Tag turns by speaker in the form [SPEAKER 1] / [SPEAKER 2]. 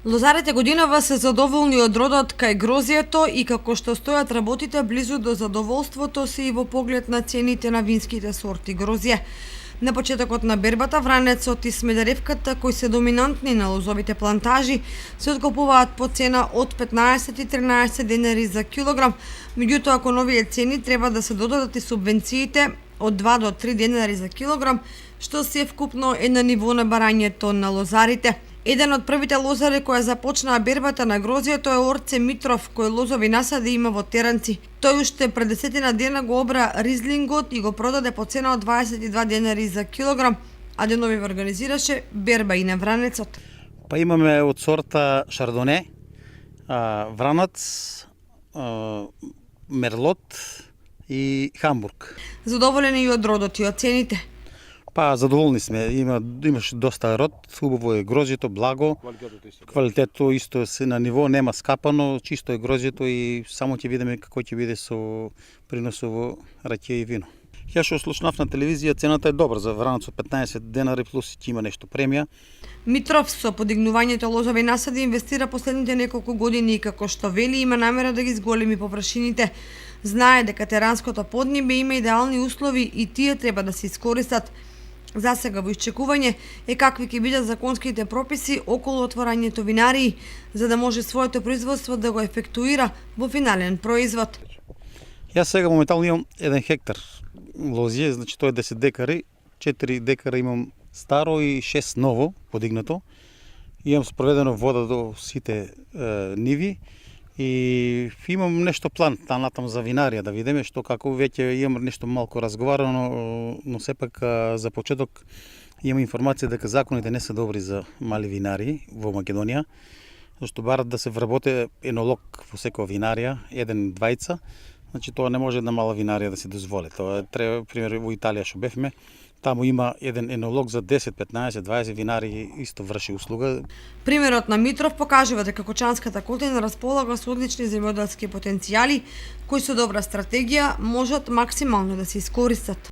[SPEAKER 1] Лозарите годинава се задоволни од родот кај грозјето и како што стојат работите близу до задоволството се и во поглед на цените на винските сорти грозје. На почетокот на бербата, вранецот и смедаревката, кои се доминантни на лозовите плантажи, се откупуваат по цена од 15 и 13 денари за килограм. Меѓутоа, кон овие цени треба да се додадат и субвенциите од 2 до 3 денари за килограм, што се вкупно е на ниво на барањето на лозарите. Еден од првите лозари која започнаа бербата на грозјето е Орце Митров, кој лозови насади има во Теранци. Тој уште пред 10 дена го обра ризлингот и го продаде по цена од 22 денари за килограм, а денови организираше берба и на вранецот.
[SPEAKER 2] Па имаме од сорта Шардоне, Вранац, Мерлот и Хамбург.
[SPEAKER 1] Задоволени и од родот и од цените?
[SPEAKER 2] Па задоволни сме, имаше доста род, хубаво е грозјето, благо, квалитето исто се на ниво, нема скапано, чисто е грозјето и само ќе видиме како ќе биде со приносот во ракија и вино. Ја што слушнав на телевизија, цената е добра за вранец од 15 денари плюс ќе има нешто премија.
[SPEAKER 1] Митров со подигнувањето лозови насади инвестира последните неколку години и како што вели има намера да ги зголеми површините. Знае дека теранското поднебе има идеални услови и тие треба да се искористат. За сега во исчекување е какви ќе бидат законските прописи околу отворањето винарии, за да може своето производство да го ефектуира во финален производ.
[SPEAKER 2] Јас сега моментално имам 1 хектар лозје, значи тоа е 10 декари, 4 декара имам старо и 6 ново подигнато. Имам спроведено вода до сите ниви и имам нешто план натам за винарија да видиме што како веќе имам нешто малку разговарано, но сепак за почеток имам информација дека законите не се добри за мали винарии во Македонија, зашто барат да се вработи енолог во секоја винарија, 1-2, значи тоа не може една мала винарија да се дозволи. Тоа треба, пример во Италија што бевме, таму има еден енолог за 10, 15, 20 винари исто врши услуга.
[SPEAKER 1] Примерот на Митров покажува дека Кочанската котлина располага со одлични земјоделски потенцијали кои со добра стратегија можат максимално да се искористат.